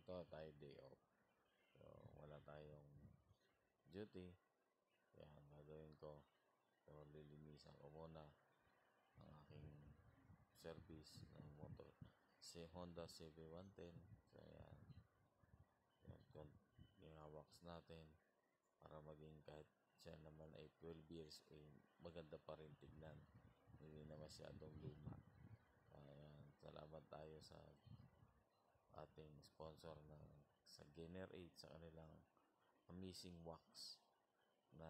to tayo day off. So, wala tayong duty. Kaya ang gagawin ko, so lilinisan ko muna ang aking service ng motor. Si Honda CB110. So, yan. Yan, i-wax natin para maging kahit siya naman ay 12 years, maganda pa rin tignan. Hindi na masyadong luma. Ayan, salamat tayo sa ating sponsor sa Gainer 8 sa kanilang amazing wax na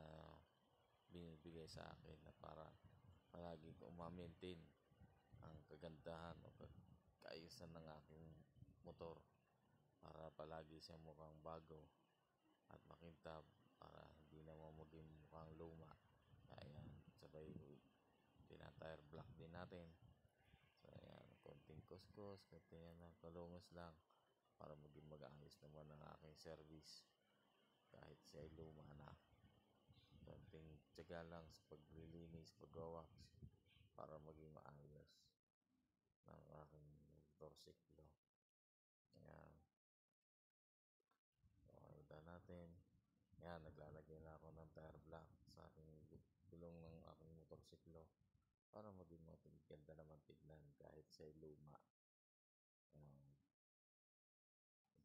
binibigay sa akin na para palagi ko ma-maintain ang kagandahan o kaayusan ng aking motor para palagi siya mukhang bago at makintab para hindi naman maging mukhang luma. Ayan, sabay tinatire block din natin. So, ayan, konting kuskus, konting kalungos lang para maging mag-aayos naman ang aking service kahit siya ay luma na. Konting tiyaga lang sa paglilinis, pag-wax para maging maayos ng aking motorsiklo. Ayan. So, natin. Ayan, naglalagay na ako ng tire block sa aking gulong ng aking motorsiklo para maging maganda naman tignan kahit siya ay luma. Ayan.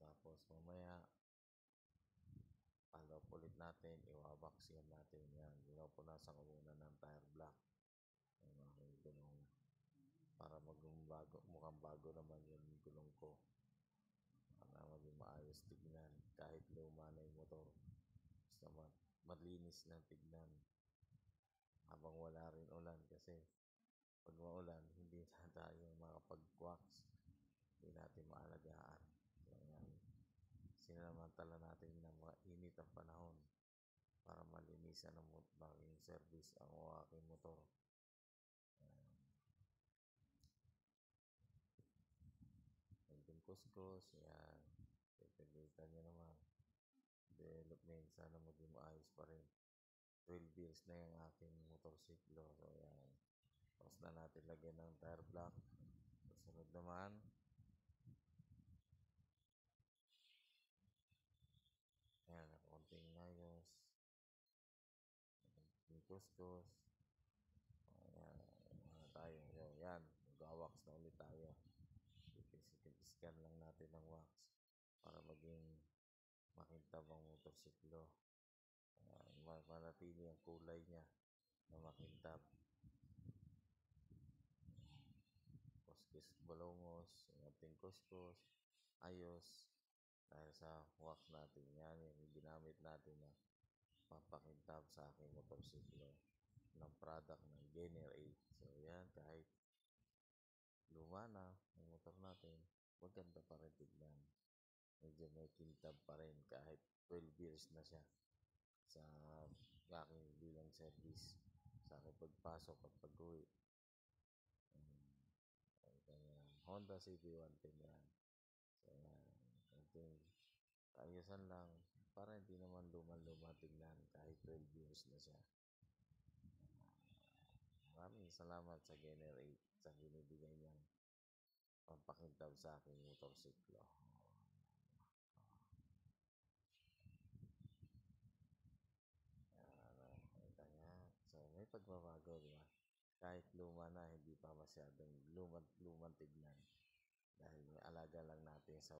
Tapos mamaya follow ulit natin, i-wax yan natin. Yan, pinupunasan ko muna ng tire block ang aking gulong para mukhang bago naman yung gulong ko para maging maayos tignan kahit luma na yung motor. Basta malinis lang tignan habang wala rin ulan kasi pag maulan hindi na tayo makapag-wax, hindi natin maalagaan. So, yan, sinamantala natin na mainit ang panahon para malinisan ang bagong service ang aking motor. Konting kuskus, yan. Kita nyo naman. Development, sana maging maayos pa rin. 12 years na yung aking motorsiklo. So, yan. Tapos na natin lagyan ng tire block. Susunod naman. Yan, konting ayos. Konting kuskus. Ayan, tayo. Yan, mag-wax na ulit tayo. Scan lang natin ng wax para maging makintab ang motorsiklo. Manatili ang kulay niya na makintab. Kuskus, balongos, ating kuskus, ayos dahil sa wax natin. Yan yung ginamit natin na pampakintab sa aking motorsiklo ng product ng Gainer 8. So yan, kahit luma na ang motor natin, maganda pa rin tignan. Medyo may kintab pa rin kahit 12 years na siya sa aking bilang service sa aking pagpasok at pag-uwi. Honda CB110 yan. So yan, konting kaayusan lang para hindi naman luma-luma tignan kahit 12 years na siya. Maraming salamat sa Gainer 8 sa binibigay niyang pampakintab sa aking motorsiklo. So, may pagbabago, di ba? Kahit luma na, hindi pa masyadong lumang tignan dahil may alaga lang natin sa